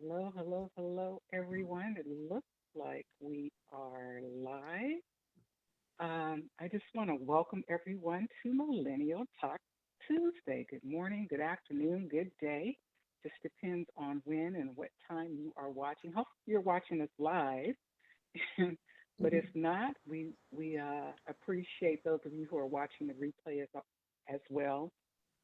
Hello, hello, hello, everyone. It looks like we are live. I just want to welcome everyone to Millennial Talk Tuesday. Good morning, good afternoon, good day. Just depends on when and what time you are watching. Hope you're watching us live. But if Mhm. not, we appreciate those of you who are watching the replay as well.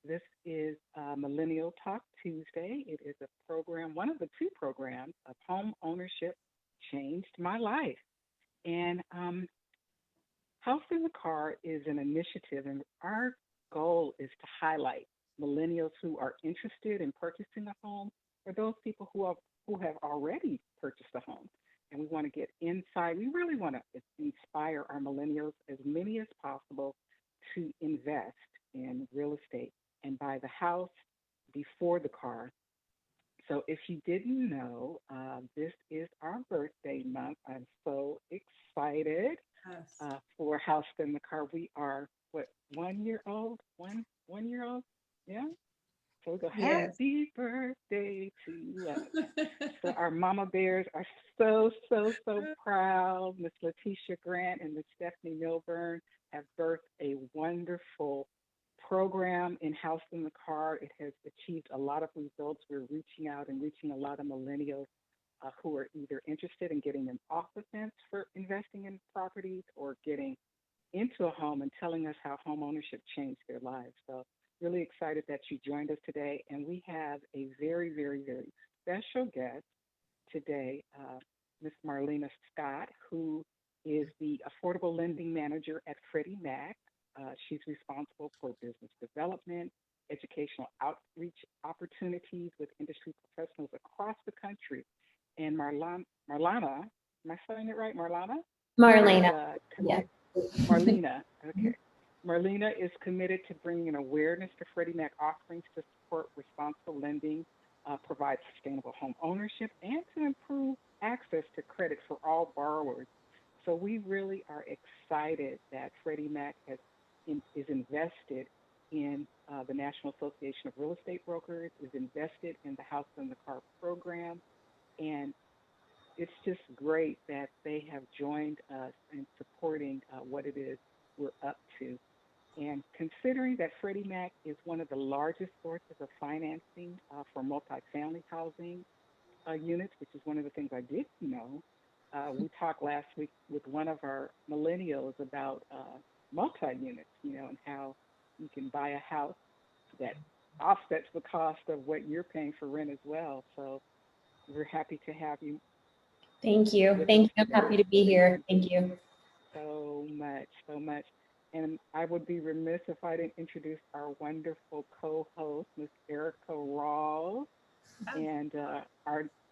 This is Millennial Talk Tuesday. It is a program, one of the two programs of home ownership changed my life. And House in the Car is an initiative, and our goal is to highlight millennials who are interested in purchasing a home or those people who have already purchased a home. And we want to get inside. We really want to inspire our millennials, as many as possible, to invest in real estate and buy the house before the car. So if you didn't know, this is our birthday month. I'm so excited Yes. for House in the Car. We are what 1 year old, one year old, yeah. So we go Yes. happy birthday to us. So our mama bears are so proud. Miss Letitia Grant and Miss Stephanie Milburn have birthed a wonderful program in House in the Car. It has achieved a lot of results. We're reaching out and reaching a lot of millennials who are either interested in getting them off the fence for investing in properties or getting into a home and telling us how home ownership changed their lives. So really excited that you joined us today. And we have a very special guest today, Ms. Marlena Scott, who is the Affordable Lending Manager at Freddie Mac. She's responsible for business development, educational outreach opportunities with industry professionals across the country. And Marlana, am I saying it right, Marlana? Is Marlena. Yeah. commit Marlena. Okay. Marlena is committed to bringing awareness to Freddie Mac offerings to support responsible lending, provide sustainable home ownership, and to improve access to credit for all borrowers. So we really are excited that Freddie Mac is invested in the National Association of Real Estate Brokers, is invested in the House and the Car program, and it's just great that they have joined us in supporting what it is we're up to. And considering that Freddie Mac is one of the largest sources of financing for multifamily housing units, which is one of the things I didn't know, we talked last week with one of our millennials about multi units, and how you can buy a house that offsets the cost of what you're paying for rent as well. So we're happy to have you Thank you. with us Thank you. I'm happy today. to be Thank here. you Thank you. so much, so much. And I would be remiss if I didn't introduce our wonderful co-host, Miss Erica Rawls, and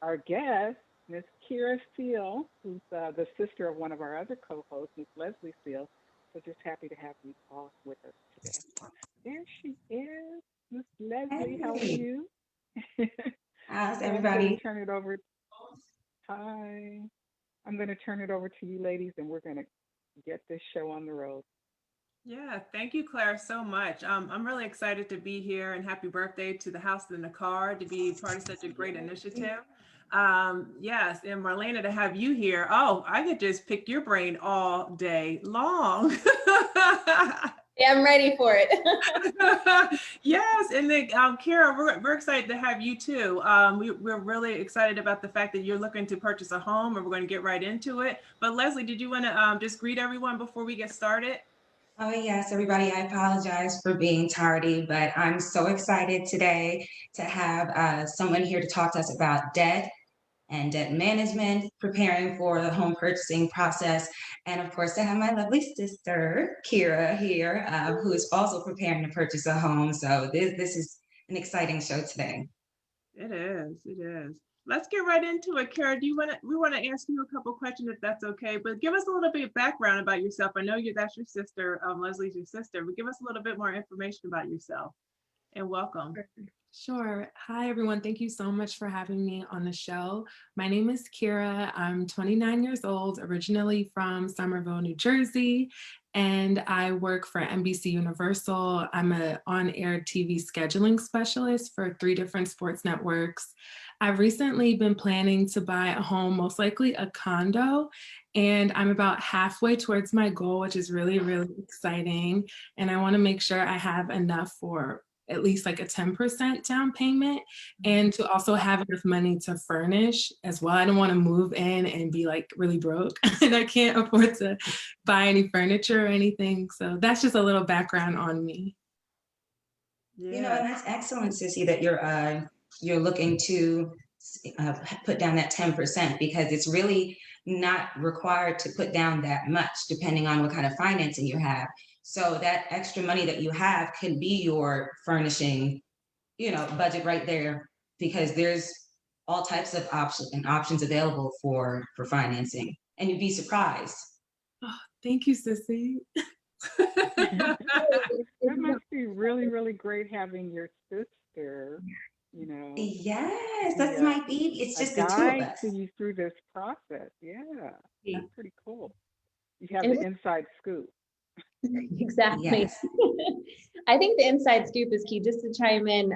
our guest, Miss Kira Steele, who's the sister of one of our other co-hosts, Miss Leslie Steele. So just happy to have you all with us today. There she is, Miss Leslie. How are Hey, you? how's So I'm going to everybody? turn it over. Hi. I'm going to turn it over to you ladies, and we're going to get this show on the road. Yeah, thank you, Claire, so much. I'm really excited to be here and happy birthday to the House in the Car to be part of such a great Yay. initiative. Yes, and Marlena, to have you here. Oh, I could just pick your brain all day long. Yeah, I'm ready for it. Yes, and then Kara, we're excited to have you too. We're really excited about the fact that you're looking to purchase a home, and we're going to get right into it. But Leslie, did you want to just greet everyone before we get started? Oh, yes, everybody. I apologize for being tardy, but I'm so excited today to have someone here to talk to us about debt and debt management, preparing for the home purchasing process, and of course, to have my lovely sister, Kira, here, who is also preparing to purchase a home. So this is an exciting show today. It is. It is. Let's get right into it, Kara. Do you want to? We want to ask you a couple questions if that's okay. But give us a little bit of background about yourself. I know that's your sister. Leslie's your sister. But give us a little bit more information about yourself. And welcome. Sure. Hi, everyone. Thank you so much for having me on the show. My name is Kira. I'm 29 years old, originally from Somerville, New Jersey. and I work for NBC Universal. I'm an on-air TV scheduling specialist for 3 different sports networks. I've recently been planning to buy a home, most likely a condo, and I'm about halfway towards my goal, which is really, really exciting. And I want to make sure I have enough for at least like a 10% down payment, and to also have enough money to furnish as well. I don't want to move in and be like really broke and I can't afford to buy any furniture or anything. So that's just a little background on me. You know, and that's excellent, Sissy, that you're looking to put down that 10%, because it's really not required to put down that much depending on what kind of financing you have. So that extra money that you have can be your furnishing, budget right there, because there's all types of options available for financing, and you'd be surprised. Oh, thank you, Sissy. That must be really, really great having your sister, Yes, that's my baby. It's just the two of guide us. to you through this process. Yeah, that's pretty cool. You have And the inside scoop. Exactly. Yes. I think the inside scoop is key. Just to chime in,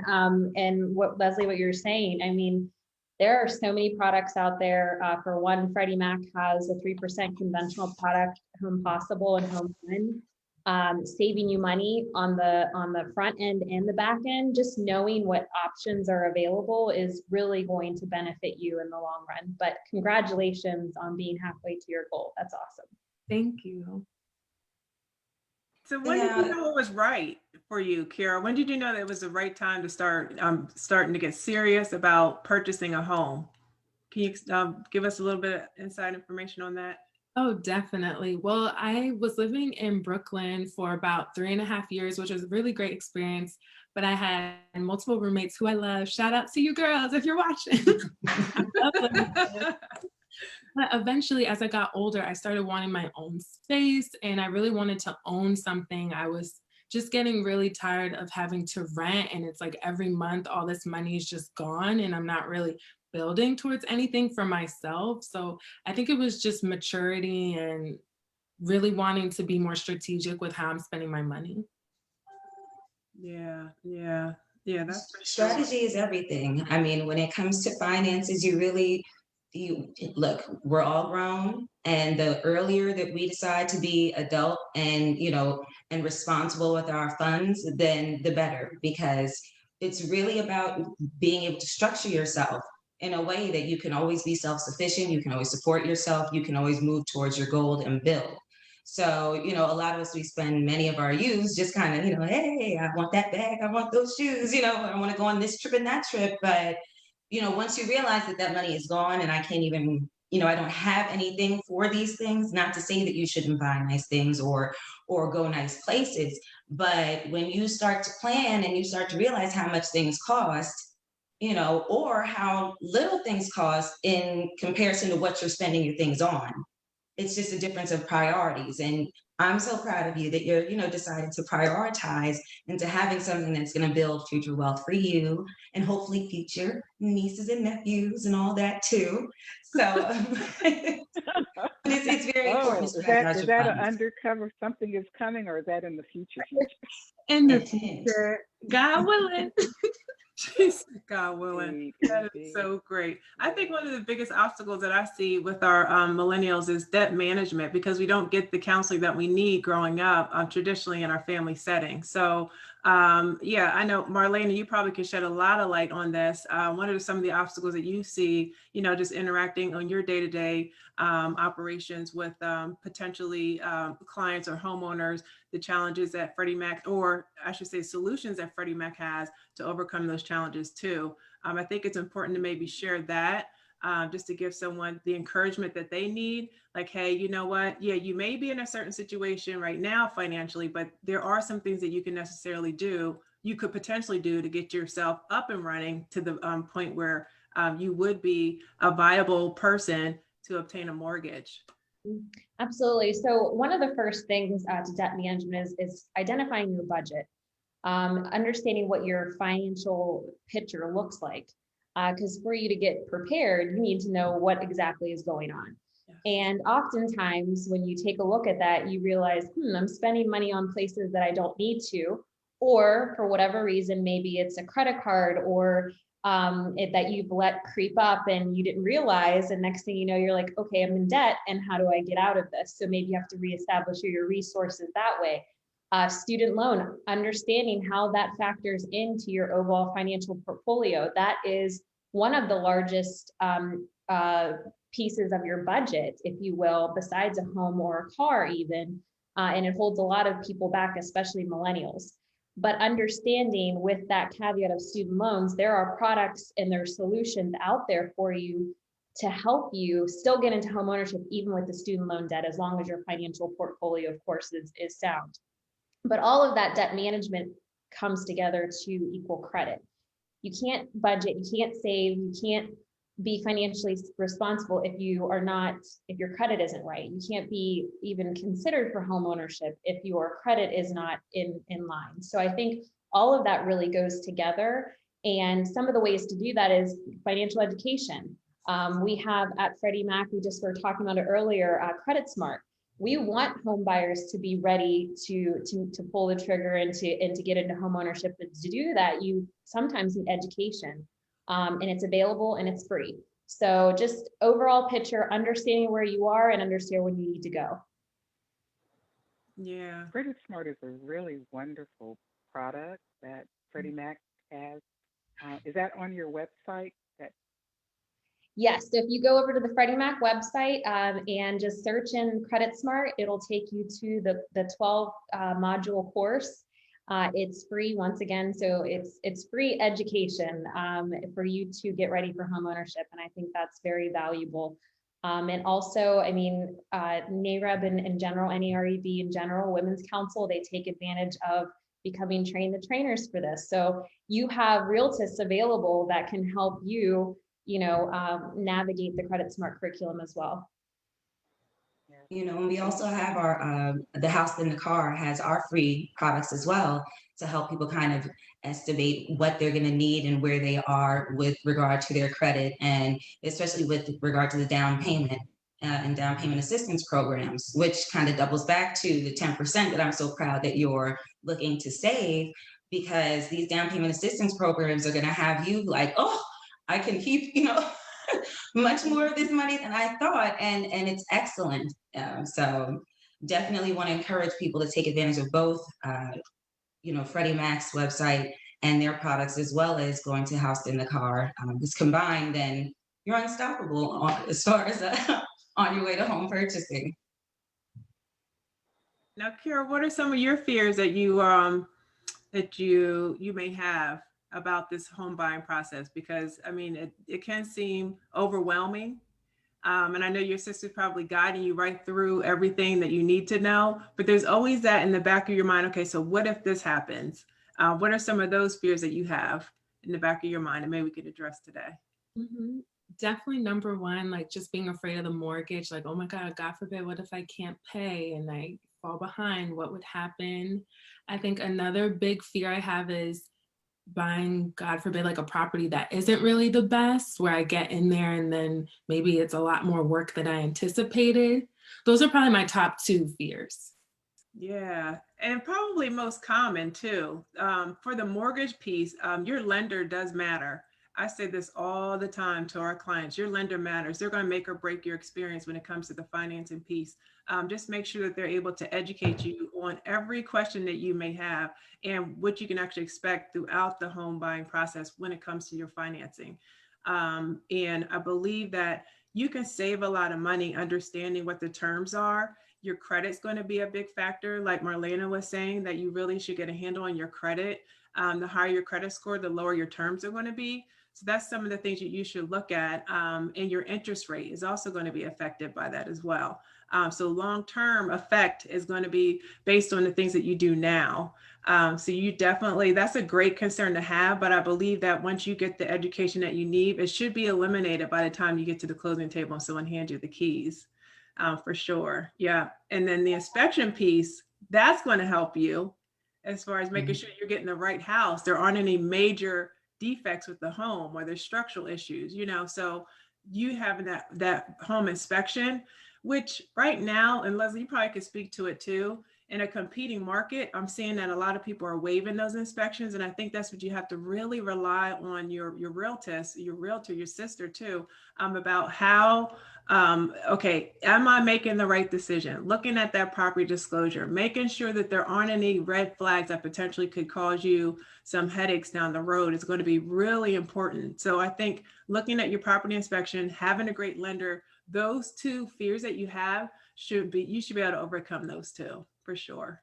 and what Leslie, what you're saying. I mean, there are so many products out there. For one, Freddie Mac has a 3% conventional product, Home Possible and Home Run, saving you money on the front end and the back end. Just knowing what options are available is really going to benefit you in the long run. But congratulations on being halfway to your goal. That's awesome. Thank you. So when did you know it was right for you, Kira? When did you know that it was the right time to start starting to get serious about purchasing a home? Can you give us a little bit of inside information on that? Oh, definitely. Well, I was living in Brooklyn for about 3.5 years, which was a really great experience. But I had multiple roommates who I love. Shout out to you girls if you're watching. I love living there. But eventually, as I got older, I started wanting my own space, and I really wanted to own something. I was just getting really tired of having to rent, and it's like every month all this money is just gone, and I'm not really building towards anything for myself. So I think it was just maturity and really wanting to be more strategic with how I'm spending my money. Yeah, that's for sure. Strategy is everything. I mean, when it comes to finances, you look, we're all grown, and the earlier that we decide to be adult and, and responsible with our funds, then the better, because it's really about being able to structure yourself in a way that you can always be self-sufficient, you can always support yourself, you can always move towards your goal and build. So, a lot of us, we spend many of our youth just kind of, hey, I want that bag, I want those shoes, I want to go on this trip and that trip. But, once you realize that that money is gone and I can't even, I don't have anything for these things, not to say that you shouldn't buy nice things or go nice places. But when you start to plan and you start to realize how much things cost, or how little things cost in comparison to what you're spending your things on, it's just a difference of priorities. And I'm so proud of you that you're, deciding to prioritize into having something that's going to build future wealth for you and hopefully future nieces and nephews and all that too. So it's very important. Is that an undercover? Something is coming, or is that in the future? In the future, God willing. God willing. That is so great. I think one of the biggest obstacles that I see with our millennials is debt management, because we don't get the counseling that we need growing up traditionally in our family setting. So I know, Marlena, you probably could shed a lot of light on this. What are some of the obstacles that you see, just interacting on your day-to-day operations with potentially clients or homeowners, the challenges that Freddie Mac, or I should say solutions that Freddie Mac has to overcome those challenges too. I think it's important to maybe share that just to give someone the encouragement that they need. Like, hey, you know what? Yeah, you may be in a certain situation right now financially, but there are some things that you can necessarily do, you could potentially do to get yourself up and running to the point where you would be a viable person to obtain a mortgage. Absolutely. So one of the first things to debt management is identifying your budget, understanding what your financial picture looks like. Because for you to get prepared, you need to know what exactly is going on. And oftentimes when you take a look at that, you realize, I'm spending money on places that I don't need to, or for whatever reason, maybe it's a credit card or that you've let creep up and you didn't realize. And next thing you know, you're like, okay, I'm in debt. And how do I get out of this? So maybe you have to reestablish your resources that way. Student loan, understanding how that factors into your overall financial portfolio. That is one of the largest pieces of your budget, if you will, besides a home or a car even. And it holds a lot of people back, especially millennials. But understanding with that caveat of student loans, there are products and there are solutions out there for you to help you still get into home ownership, even with the student loan debt, as long as your financial portfolio, of course, is sound. But all of that debt management comes together to equal credit. You can't budget, you can't save, you can't be financially responsible if your credit isn't right. You can't be even considered for home ownership if your credit is not in line. So I think all of that really goes together. And some of the ways to do that is financial education. We have at Freddie Mac, we just were talking about it earlier, Credit Smart. We want home buyers to be ready to pull the trigger and to get into home ownership. But to do that, you sometimes need education. And it's available and it's free. So just overall picture, understanding where you are and understand when you need to go. Yeah. Credit Smart is a really wonderful product that Freddie Mac has. Is that on your website? Yes, so if you go over to the Freddie Mac website and just search in Credit Smart, it'll take you to the 12 module course. It's free once again, so it's free education for you to get ready for home ownership, and I think that's very valuable. And also, I mean, NAREB in general, NAREB in general, Women's Council, they take advantage of becoming train the trainers for this. So you have realtors available that can help you, navigate the Credit Smart curriculum as well. And we also have our, the house in the car has our free products as well to help people kind of estimate what they're going to need and where they are with regard to their credit, and especially with regard to the down payment and down payment assistance programs, which kind of doubles back to the 10% that I'm so proud that you're looking to save, because these down payment assistance programs are going to have you like, oh, I can keep, much more of this money than I thought, and it's excellent. So definitely want to encourage people to take advantage of both, Freddie Mac's website and their products, as well as going to House in the Car. Because combined, then you're unstoppable as far as on your way to home purchasing. Now, Kira, what are some of your fears that you may have about this home buying process? Because I mean, it can seem overwhelming. And I know your sister's probably guiding you right through everything that you need to know, but there's always that in the back of your mind. Okay, so what if this happens? What are some of those fears that you have in the back of your mind, and maybe we could address today? Mm-hmm. Definitely number one, like just being afraid of the mortgage, like, oh my God, God forbid, what if I can't pay and I fall behind? What would happen? I think another big fear I have is buying, God forbid, like a property that isn't really the best, where I get in there and then maybe it's a lot more work than I anticipated. Those are probably my top two fears. Yeah, and probably most common too. For the mortgage piece, your lender does matter. I say this all the time to our clients. Your lender matters. They're going to make or break your experience when it comes to the financing piece. Just make sure that they're able to educate you on every question that you may have and what you can actually expect throughout the home buying process when it comes to your financing. And I believe that you can save a lot of money understanding what the terms are. Your credit's going to be a big factor. Like Marlena was saying, that you really should get a handle on your credit. The higher your credit score, the lower your terms are going to be. So that's some of the things that you should look at. And your interest rate is also going to be affected by that as well. So long-term effect is going to be based on the things that you do now. So you definitely, that's a great concern to have, but I believe that once you get the education that you need, it should be eliminated by the time you get to the closing table and someone hands you the keys, for sure. Yeah. And then the inspection piece, that's going to help you as far as making sure you're getting the right house. There aren't any major defects with the home or there's structural issues, so you having that home inspection, which right now, and Leslie, you probably could speak to it too, in a competing market, I'm seeing that a lot of people are waiving those inspections. And I think that's what you have to really rely on your realtor, your sister too, about how, okay, am I making the right decision? Looking at that property disclosure, making sure that there aren't any red flags that potentially could cause you some headaches down the road is going to be really important. So I think looking at your property inspection, having a great lender, those two fears that you have you should be able to overcome those two for sure.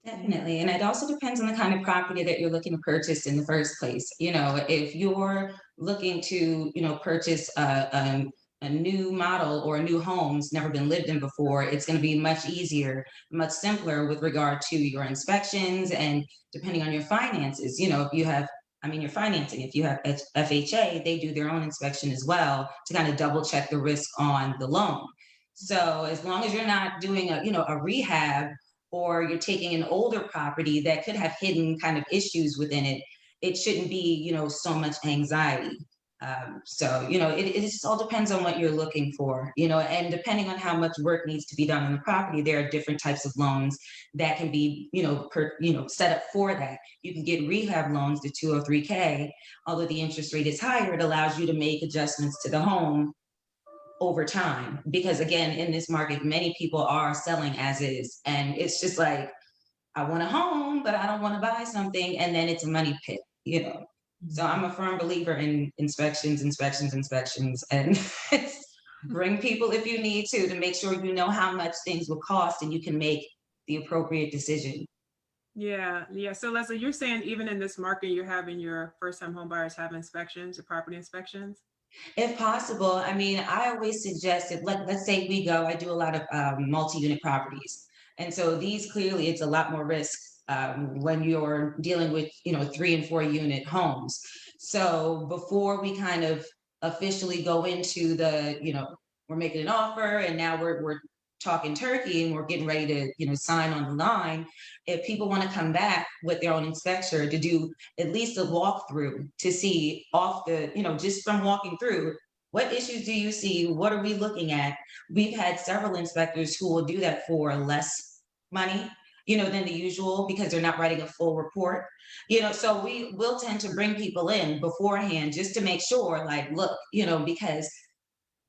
Definitely. And it also depends on the kind of property that you're looking to purchase in the first place. You know, if you're looking to, purchase a new model or a new home's never been lived in before, it's going to be much easier, much simpler with regard to your inspections and depending on your finances. You know, if you have, your financing, if you have FHA, they do their own inspection as well to kind of double check the risk on the loan. So as long as you're not doing a rehab, or you're taking an older property that could have hidden kind of issues within it, it shouldn't be, so much anxiety. It just all depends on what you're looking for, and depending on how much work needs to be done on the property, there are different types of loans that can be, set up for that. You can get rehab loans to 203K, although the interest rate is higher, it allows you to make adjustments to the home over time, because again, in this market, many people are selling as is, and it's just like, I want a home but I don't want to buy something, and then it's a money pit. So I'm a firm believer in inspections, and bring people if you need to make sure you know how much things will cost and you can make the appropriate decision. Yeah. So Leslie, you're saying even in this market, you're having your first time home buyers have inspections, your property inspections? If possible. I always suggest if let's say I do a lot of multi-unit properties. And so these clearly, it's a lot more risk when you're dealing with, 3 and 4 unit homes. So before we kind of officially go into we're making an offer and now we're talking turkey and we're getting ready to, sign on the line. If people want to come back with their own inspector to do at least a walkthrough to see off the, just from walking through, what issues do you see? What are we looking at? We've had several inspectors who will do that for less money, than the usual, because they're not writing a full report. So we will tend to bring people in beforehand just to make sure, like, look, because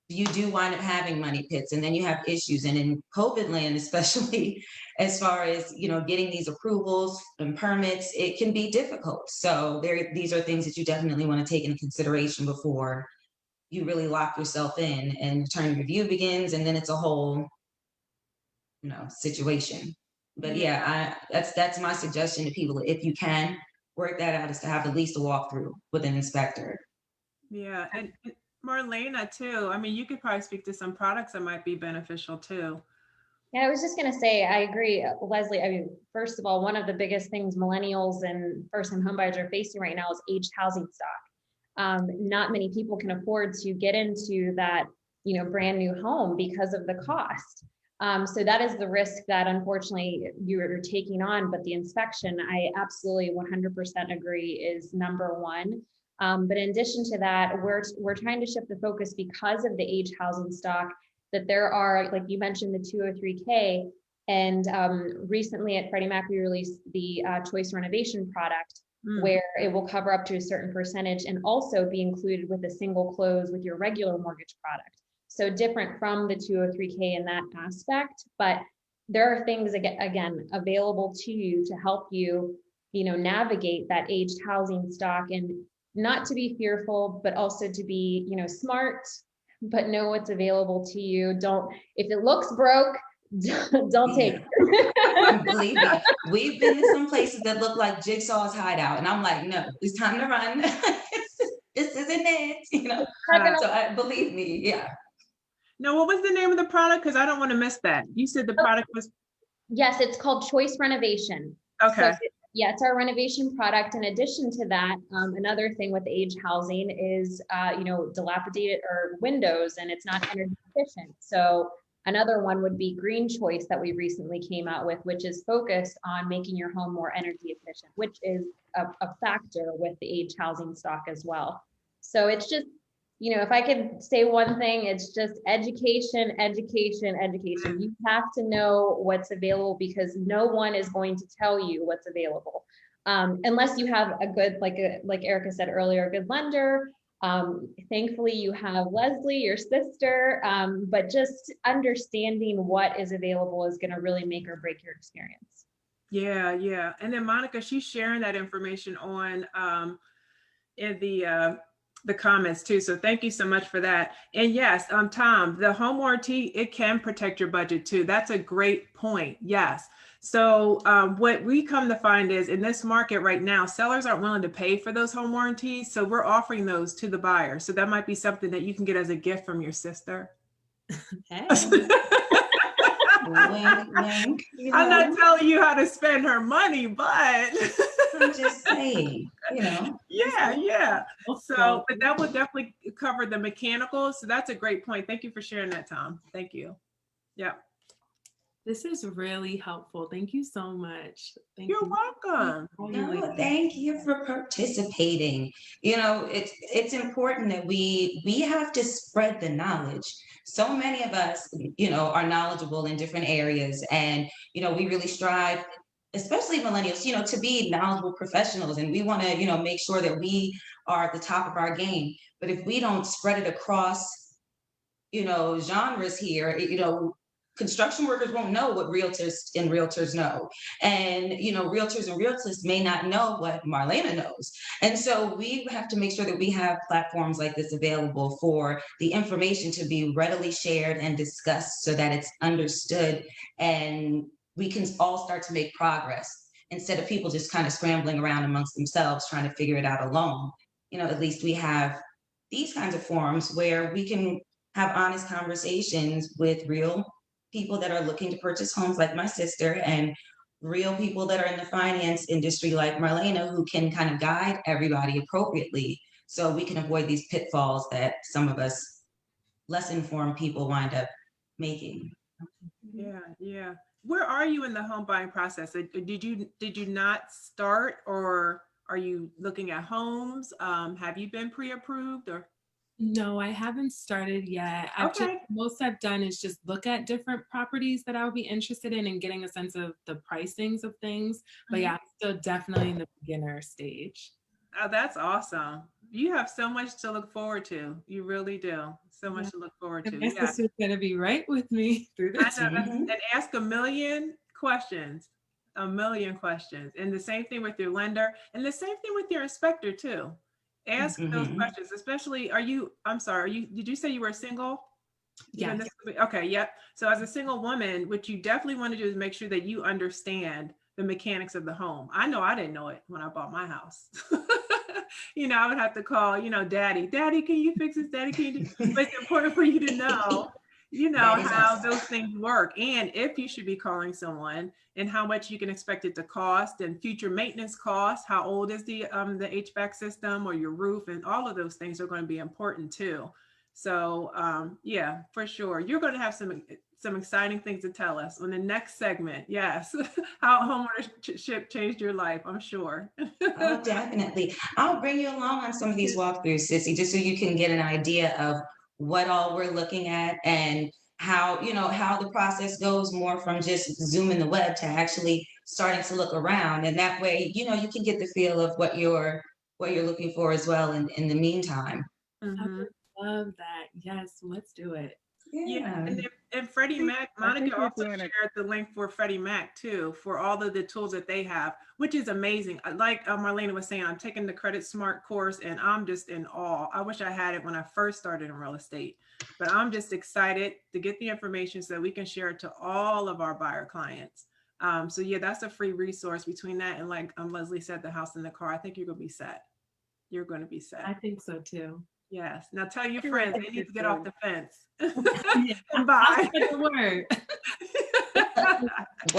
you do wind up having money pits and then you have issues. And in COVID land, especially as far as, getting these approvals and permits, it can be difficult. So these are things that you definitely want to take into consideration before you really lock yourself in and attorney review begins. And then it's a whole, situation. But yeah, that's my suggestion to people. If you can work that out, is to have at least a walkthrough with an inspector. Yeah. And Marlena too. You could probably speak to some products that might be beneficial too. Yeah, I was just going to say, I agree, Leslie. First of all, one of the biggest things millennials and first-time homebuyers are facing right now is aged housing stock. Not many people can afford to get into that, brand new home because of the cost. So that is the risk that unfortunately you're taking on. But the inspection, I absolutely 100% agree, is number one. But in addition to that, we're trying to shift the focus because of the aged housing stock, that there are, like you mentioned, the 203K. And recently at Freddie Mac, we released the choice renovation product, where it will cover up to a certain percentage and also be included with a single close with your regular mortgage product. So different from the 203K in that aspect, but there are things again available to you to help you, navigate that aged housing stock, and not to be fearful, but also to be, smart, but know what's available to you. If it looks broke, don't take it. Believe me, we've been to some places that look like Jigsaw's hideout, and I'm like, no, it's time to run. This isn't it, So believe me, yeah. No, what was the name of the product? Because I don't want to miss that. You said the product was. Yes, it's called Choice Renovation. Okay. So, yeah, it's our renovation product. In addition to that, another thing with aged housing is, dilapidated or windows, and it's not energy efficient. So another one would be Green Choice that we recently came out with, which is focused on making your home more energy efficient, which is a factor with the aged housing stock as well. So it's just if I could say one thing, it's just education, education, education. You have to know what's available because no one is going to tell you what's available. Unless you have a good, like Erica said earlier, a good lender. Thankfully you have Leslie, your sister, but just understanding what is available is going to really make or break your experience. Yeah, yeah. And then Monica, she's sharing that information on in the comments too. So thank you so much for that. And yes, Tom, the home warranty, it can protect your budget too. That's a great point. Yes. So what we come to find is in this market right now, sellers aren't willing to pay for those home warranties. So we're offering those to the buyer. So that might be something that you can get as a gift from your sister. Okay. Wink, wink. I'm not telling you how to spend her money, but I'm just saying, yeah. So, but that would definitely cover the mechanicals. So that's a great point. Thank you for sharing that, Tom. Thank you. Yeah. This is really helpful. Thank you so much. You're welcome. No, thank you for participating. It's important that we have to spread the knowledge. So many of us, are knowledgeable in different areas, and we really strive, especially millennials, to be knowledgeable professionals, and we want to, make sure that we are at the top of our game. But if we don't spread it across, genres here, construction workers won't know what realtors know. And, realtors and realtors may not know what Marlena knows. And so we have to make sure that we have platforms like this available for the information to be readily shared and discussed so that it's understood and we can all start to make progress instead of people just kind of scrambling around amongst themselves trying to figure it out alone. At least we have these kinds of forums where we can have honest conversations with real people that are looking to purchase homes like my sister, and real people that are in the finance industry like Marlena, who can kind of guide everybody appropriately so we can avoid these pitfalls that some of us less informed people wind up making. Yeah. Where are you in the home buying process? Did you not start, or are you looking at homes? Have you been pre-approved or? No, I haven't started yet. Most I've done is just look at different properties that I would be interested in and getting a sense of the pricings of things. But yeah, I'm still definitely in the beginner stage. Oh, that's awesome. You have so much to look forward to. You really do. So much to look forward to. My sister's gonna be right with me through this. And ask a million questions. And the same thing with your lender, and the same thing with your inspector too. Ask those questions, especially, did you say you were single? Yeah. Okay, yep. So as a single woman, what you definitely want to do is make sure that you understand the mechanics of the home. I know I didn't know it when I bought my house. I would have to call, daddy, can you fix this? Daddy, can you do? But it's important for you to know, how those things work, and if you should be calling someone, and how much you can expect it to cost, and future maintenance costs. How old is the HVAC system or your roof, and all of those things are going to be important too. So yeah, for sure, you're going to have some exciting things to tell us on the next segment. Yes, how homeownership changed your life, I'm sure. Oh, definitely. I'll bring you along on some of these walkthroughs, Sissy, just so you can get an idea of what all we're looking at and how the process goes, more from just zooming the web to actually starting to look around. And that way, you can get the feel of what you're looking for as well in the meantime. I would love that. Yes, let's do it. Yeah. And Freddie Mac, Monica also shared the link for Freddie Mac too, for all of the tools that they have, which is amazing. Like Marlena was saying, I'm taking the Credit Smart course and I'm just in awe. I wish I had it when I first started in real estate, but I'm just excited to get the information so that we can share it to all of our buyer clients. So yeah, that's a free resource. Between that and like Leslie said, the house and the car, I think you're going to be set. You're going to be set. I think so too. Yes. Now tell your friends they need to get off the fence. And bye. What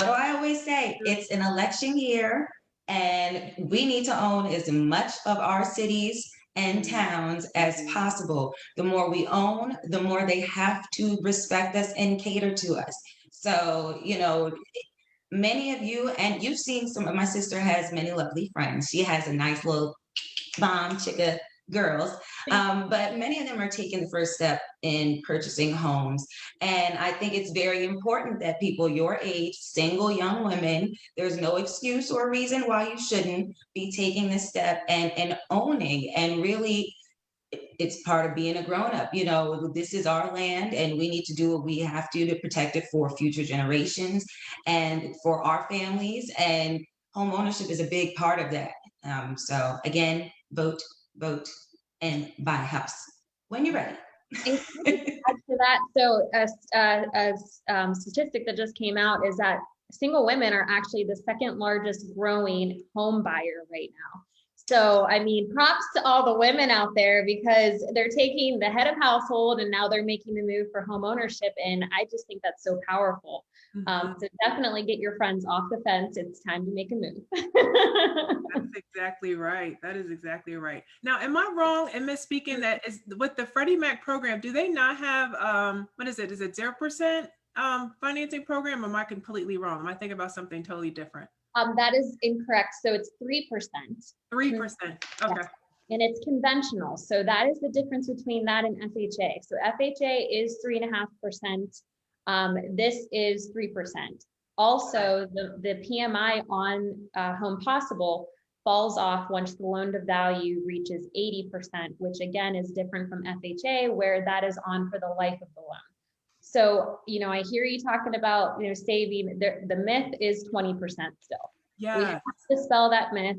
do I always say? It's an election year, and we need to own as much of our cities and towns as possible. The more we own, the more they have to respect us and cater to us. So, many of you, and you've seen some of my sister has many lovely friends. She has a nice little bomb chicka girls, but many of them are taking the first step in purchasing homes. And I think it's very important that people your age, single young women, there's no excuse or reason why you shouldn't be taking this step and owning and really it's part of being a grown-up. You know, this is our land and we need to do what we have to protect it for future generations and for our families, and home ownership is a big part of that. So again, vote, vote, and buy a house when you're ready. And add to that, so a statistic that just came out is that single women are actually the second largest growing home buyer right now. So, I mean, props to all the women out there because they're taking the head of household and now they're making the move for home ownership. And I just think that's so powerful. So definitely get your friends off the fence. It's time to make a move. That's exactly right. That is exactly right. Now, am I wrong in misspeaking that is with the Freddie Mac program, do they not have, what is it? Is it 0% financing program? Or am I completely wrong? Am I thinking about something totally different? That is incorrect. So it's 3%. 3%. Okay. Yes. And it's conventional. So that is the difference between that and FHA. So FHA is 3.5%. This is 3%. Also, the PMI on Home Possible falls off once the loan to value reaches 80%, which again is different from FHA, where that is on for the life of the loan. So, you know, I hear you talking about, you know, saving. The myth is 20% still. Yeah. We have to dispel that myth.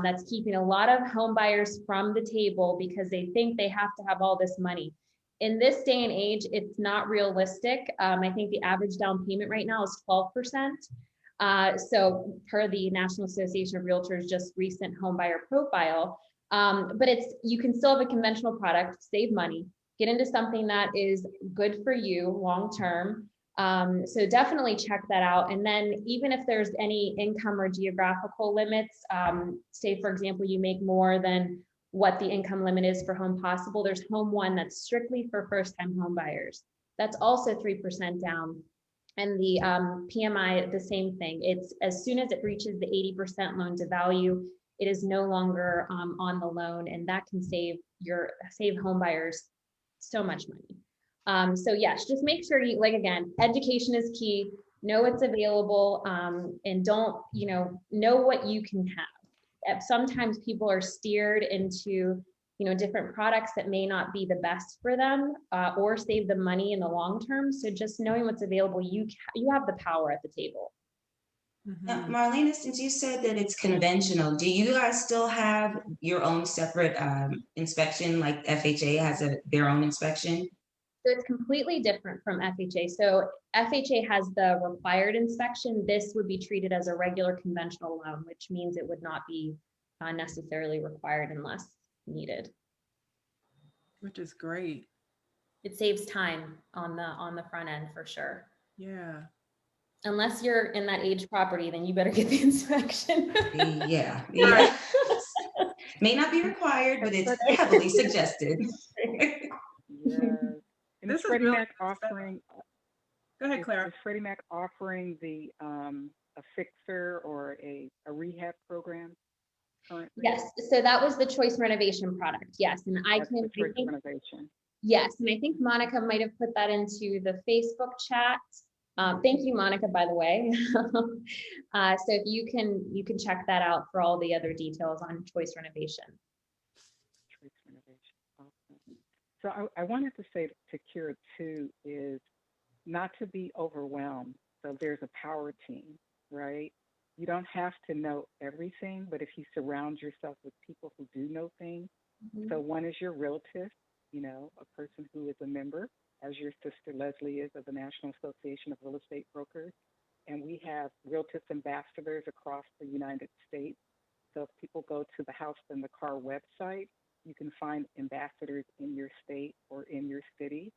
That's keeping a lot of home buyers from the table because they think they have to have all this money. In this day and age, it's not realistic. I think the average down payment right now is 12%. So per the National Association of Realtors' just recent home buyer profile, but you can still have a conventional product, save money, get into something that is good for you long-term. So definitely check that out. And then even if there's any income or geographical limits, say for example, you make more than what the income limit is for Home Possible, there's Home One that's strictly for first-time home buyers. That's also 3% down. And the PMI, the same thing. It's as soon as it reaches the 80% loan to value, it is no longer on the loan, and that can save home buyers so much money. So yes, just make sure you, like, again, education is key, know what's available, and don't, know what you can have. Sometimes people are steered into, different products that may not be the best for them, or save the money in the long term. So just knowing what's available, you have the power at the table. Now, Marlena, since you said that it's conventional, do you guys still have your own separate inspection, like FHA has their own inspection? So it's completely different from FHA. So FHA has the required inspection. This would be treated as a regular conventional loan, which means it would not be necessarily required unless needed. Which is great. It saves time on the front end for sure. Yeah. Unless you're in that age property, then you better get the inspection. Yeah. May not be required, but it's heavily suggested. Yes. And This is Freddie really Mac offering? Go ahead, Clara. Is Freddie Mac offering a fixer or a rehab program currently? Yes. So that was the choice renovation product. Yes, and Renovation. Yes, and I think Monica might have put that into the Facebook chat. Thank you, Monica, by the way. So if you can check that out for all the other details on choice renovation. Choice renovation. Awesome. So I wanted to say to Kira too is not to be overwhelmed. So there's a power team, right? You don't have to know everything, but if you surround yourself with people who do know things. So one is your realtor, a person who is a member, as your sister Leslie is, of the National Association of Real Estate Brokers. And we have Realtors ambassadors across the United States. So if people go to the House and the Car website, you can find ambassadors in your state or in your city.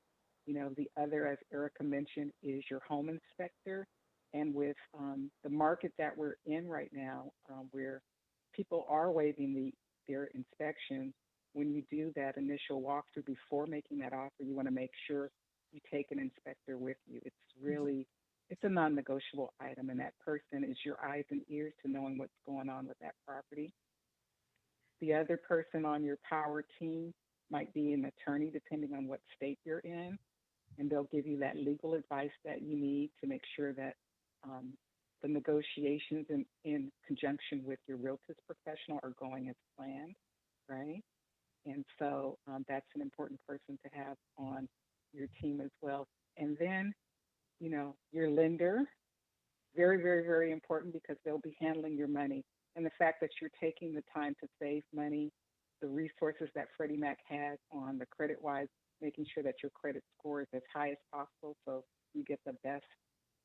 The other, as Erica mentioned, is your home inspector. And with the market that we're in right now, where people are waiving their inspections, when you do that initial walkthrough before making that offer, you want to make sure you take an inspector with you. It's a non-negotiable item, and that person is your eyes and ears to knowing what's going on with that property. The other person on your power team might be an attorney, depending on what state you're in, and they'll give you that legal advice that you need to make sure that um, the negotiations in conjunction with your realtors professional are going as planned, right? And so that's an important person to have on your team as well. And then, your lender, very, very, very important because they'll be handling your money. And the fact that you're taking the time to save money, the resources that Freddie Mac has on the credit wise, making sure that your credit score is as high as possible so you get the best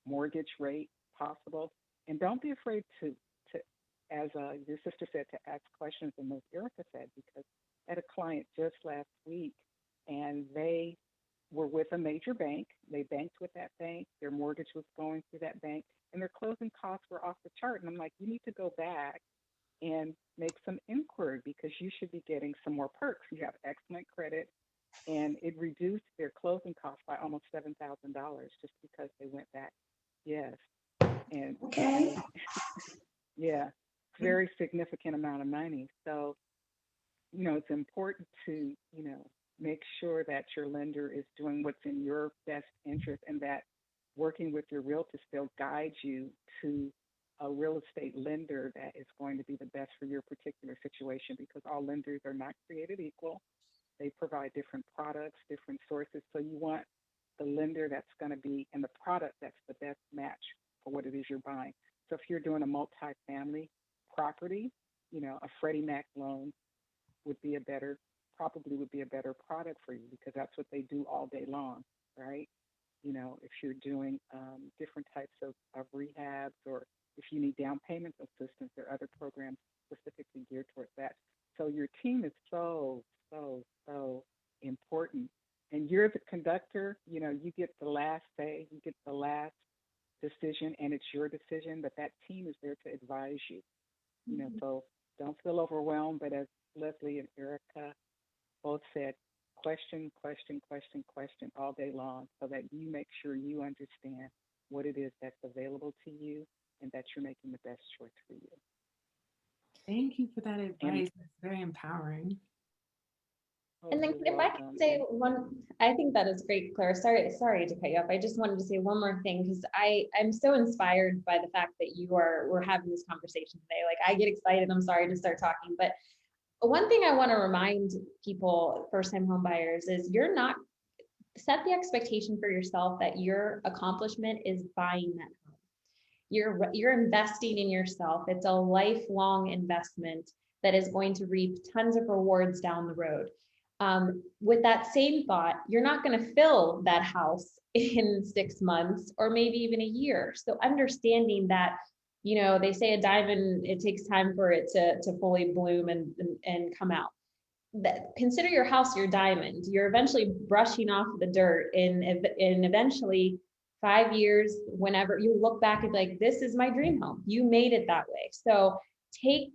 mortgage rate possible. And don't be afraid to as your sister said, to ask questions, and as Erica said, because I had a client just last week and they were with a major bank. They banked with that bank. Their mortgage was going through that bank, and their closing costs were off the chart. And I'm like, you need to go back and make some inquiry because you should be getting some more perks. You have excellent credit, and it reduced their closing costs by almost $7,000 just because they went back. Yes, and Okay. yeah, very significant amount of money. So it's important to, make sure that your lender is doing what's in your best interest and that working with your realtor still guide you to a real estate lender that is going to be the best for your particular situation because all lenders are not created equal. They provide different products, different sources. So you want the lender that's going to be and the product that's the best match for what it is you're buying. So if you're doing a multifamily property, a Freddie Mac loan would be probably would be a better product for you because that's what they do all day long, right? If you're doing different types of rehabs or if you need down payment assistance, there are other programs specifically geared towards that. So your team is so, so, so important. And you're the conductor, you get the last say, you get the last decision, and it's your decision, but that team is there to advise you. So don't feel overwhelmed, but as Leslie and Erica both said, question, question, question, question all day long so that you make sure you understand what it is that's available to you and that you're making the best choice for you. Thank you for that advice. And, It's very empowering. And then you're if I could welcome. say one, I think that is great, Claire. Sorry to cut you off. I just wanted to say one more thing because I'm so inspired by the fact that we're having this conversation today. Like I get excited. I'm sorry to start talking, but one thing I want to remind people, first-time home buyers, is set the expectation for yourself that your accomplishment is buying that home. You're investing in yourself. It's a lifelong investment that is going to reap tons of rewards down the road. With that same thought, you're not going to fill that house in 6 months or maybe even a year. So understanding that, they say a diamond, it takes time for it to fully bloom and come out. Consider your house your diamond. You're eventually brushing off the dirt and eventually 5 years, whenever you look back and be like, this is my dream home. You made it that way. So take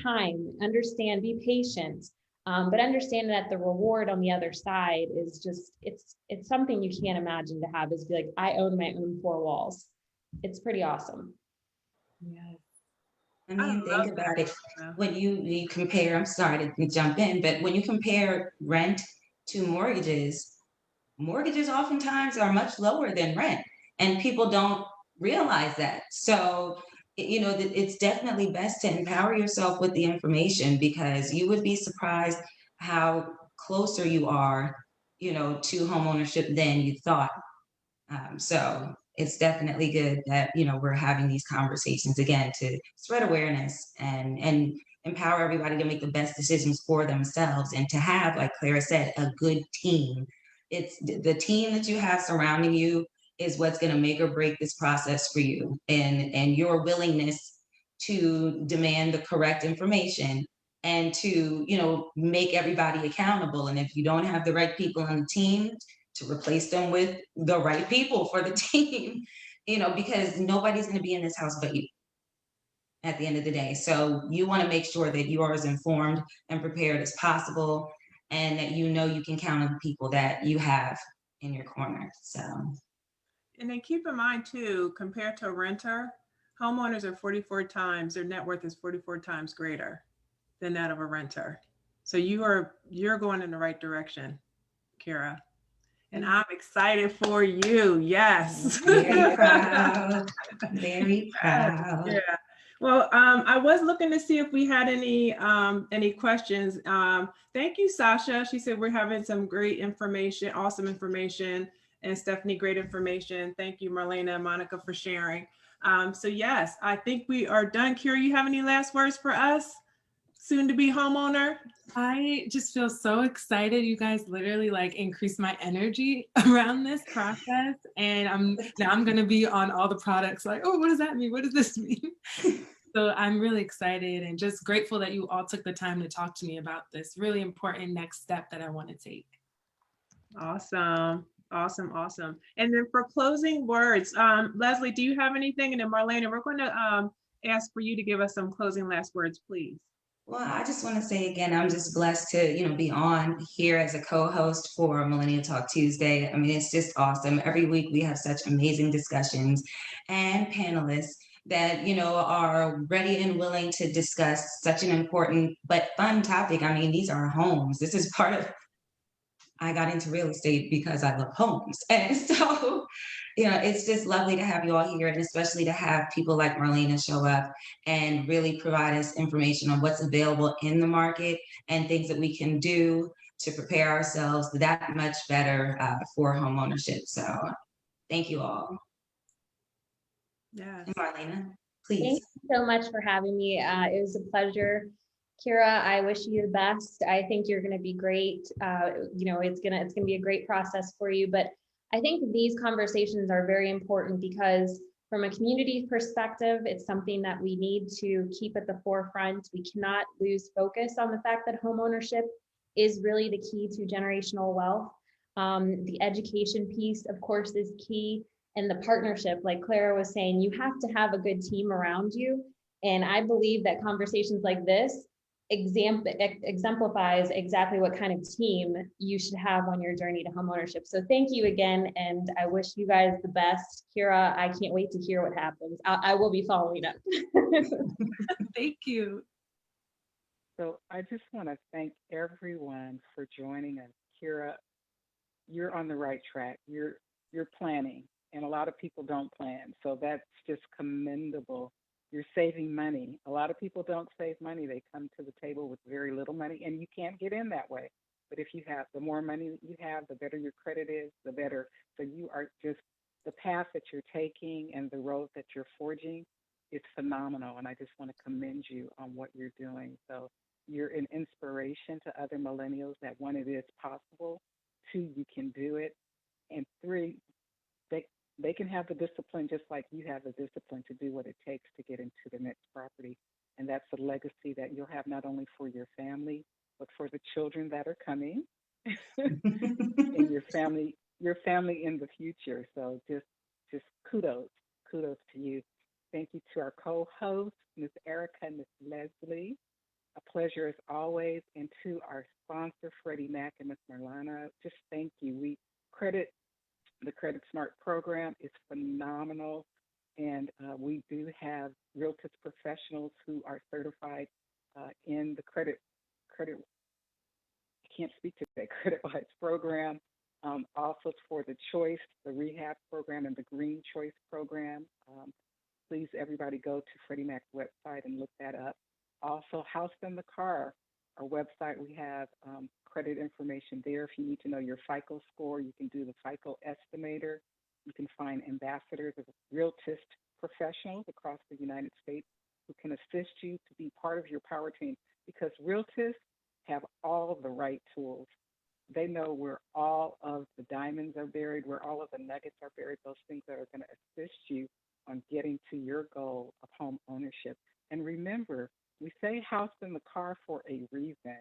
time, understand, be patient. But understand that the reward on the other side is just, it's something you can't imagine to have, is be like, I own my own 4 walls. It's pretty awesome. Yes. I mean, think love about that. it. When you compare, I'm sorry to jump in, but when you compare rent to mortgages oftentimes are much lower than rent, and people don't realize that. So, it's definitely best to empower yourself with the information because you would be surprised how closer you are, to homeownership than you thought. So it's definitely good that we're having these conversations again to spread awareness and empower everybody to make the best decisions for themselves and to have, like Clara said, a good team. It's the team that you have surrounding you is what's going to make or break this process for you, and your willingness to demand the correct information and to make everybody accountable. And if you don't have the right people on the team, to replace them with the right people for the team, because nobody's going to be in this house but you at the end of the day. So you want to make sure that you are as informed and prepared as possible and that you can count on the people that you have in your corner. So. And then keep in mind too, compared to a renter, homeowners are 44 times, their net worth is 44 times greater than that of a renter. So you're going in the right direction, Kira. And I'm excited for you. Yes. Very proud. Very proud. Yeah. Well, I was looking to see if we had any questions. Thank you, Sasha. She said we're having some great information, awesome information, and Stephanie, great information. Thank you, Marlena and Monica, for sharing. So yes, I think we are done. Kira, you have any last words for us? Soon to be homeowner? I just feel so excited. You guys literally like increased my energy around this process. And I'm gonna be on all the products like, oh, what does that mean? What does this mean? So I'm really excited and just grateful that you all took the time to talk to me about this really important next step that I want to take. Awesome. Awesome. Awesome. And then for closing words, Leslie, do you have anything? And then Marlena, we're going to ask for you to give us some closing last words, please. Well, I just want to say again, I'm just blessed to, be on here as a co-host for Millennial Talk Tuesday. I mean, it's just awesome. Every week we have such amazing discussions and panelists that, are ready and willing to discuss such an important but fun topic. I mean, these are homes. This is part of, I got into real estate because I love homes. And so, it's just lovely to have you all here, and especially to have people like Marlena show up and really provide us information on what's available in the market and things that we can do to prepare ourselves that much better for home ownership. So thank you all. Yes. And Marlena, Thank please. you so much for having me. It was a pleasure. Kira, I wish you the best. I think you're going to be great. It's gonna be a great process for you. But I think these conversations are very important because from a community perspective, it's something that we need to keep at the forefront. We cannot lose focus on the fact that homeownership is really the key to generational wealth. The education piece, of course, is key. And the partnership, like Clara was saying, you have to have a good team around you. And I believe that conversations like this exemplifies exactly what kind of team you should have on your journey to homeownership. So thank you again, and I wish you guys the best. Kira, I can't wait to hear what happens. I will be following up. Thank you. So I just want to thank everyone for joining us. Kira, you're on the right track. You're planning, and a lot of people don't plan. So that's just commendable. You're saving money. A lot of people don't save money. They come to the table with very little money, and you can't get in that way. But if you have, the more money that you have, the better your credit is, the better. So you are just, the path that you're taking and the road that you're forging is phenomenal. And I just want to commend you on what you're doing. So you're an inspiration to other millennials that one, it is possible. Two, you can do it. And three, they can have the discipline just like you have the discipline to do what it takes to get into the next property. And that's a legacy that you'll have not only for your family, but for the children that are coming and your family in the future. So just kudos to you. Thank you to our co-hosts, Ms. Erica and Ms. Leslie. A pleasure as always. And to our sponsor, Freddie Mac and Ms. Marlana, just thank you. The Credit Smart program is phenomenal, and we do have Realtors professionals who are certified in the credit. I can't speak to that credit-wise program. Also for the Choice, the Rehab program, and the Green Choice program. Please, everybody, go to Freddie Mac's website and look that up. Also, House in the Car, our website, we have credit information there. If you need to know your FICO score, you can do the FICO estimator. You can find ambassadors of Realtist professionals across the United States who can assist you to be part of your power team, because Realtists have all the right tools. They know where all of the diamonds are buried, where all of the nuggets are buried, those things that are going to assist you on getting to your goal of home ownership. And remember, we say house in the car for a reason.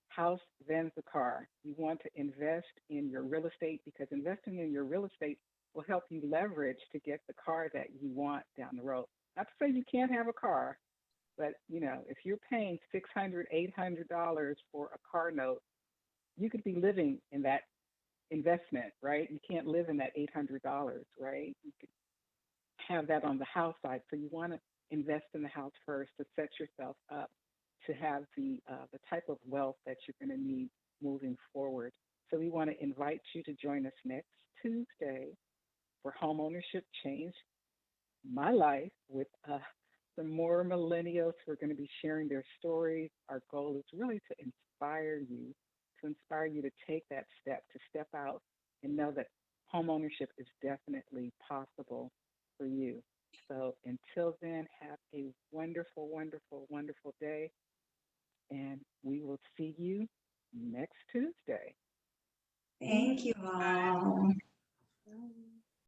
House, then the car. You want to invest in your real estate because investing in your real estate will help you leverage to get the car that you want down the road. Not to say you can't have a car, but if you're paying $600, $800 for a car note, you could be living in that investment, right? You can't live in that $800, right? You could have that on the house side. So you want to invest in the house first to set yourself up to have the type of wealth that you're going to need moving forward. So we want to invite you to join us next Tuesday for Homeownership Change My Life with some more millennials who are going to be sharing their stories. Our goal is really to inspire you to take that step, to step out and know that homeownership is definitely possible for you. So until then, have a wonderful, wonderful, wonderful day, and we will see you next Tuesday. Thank you Bye. all. Um,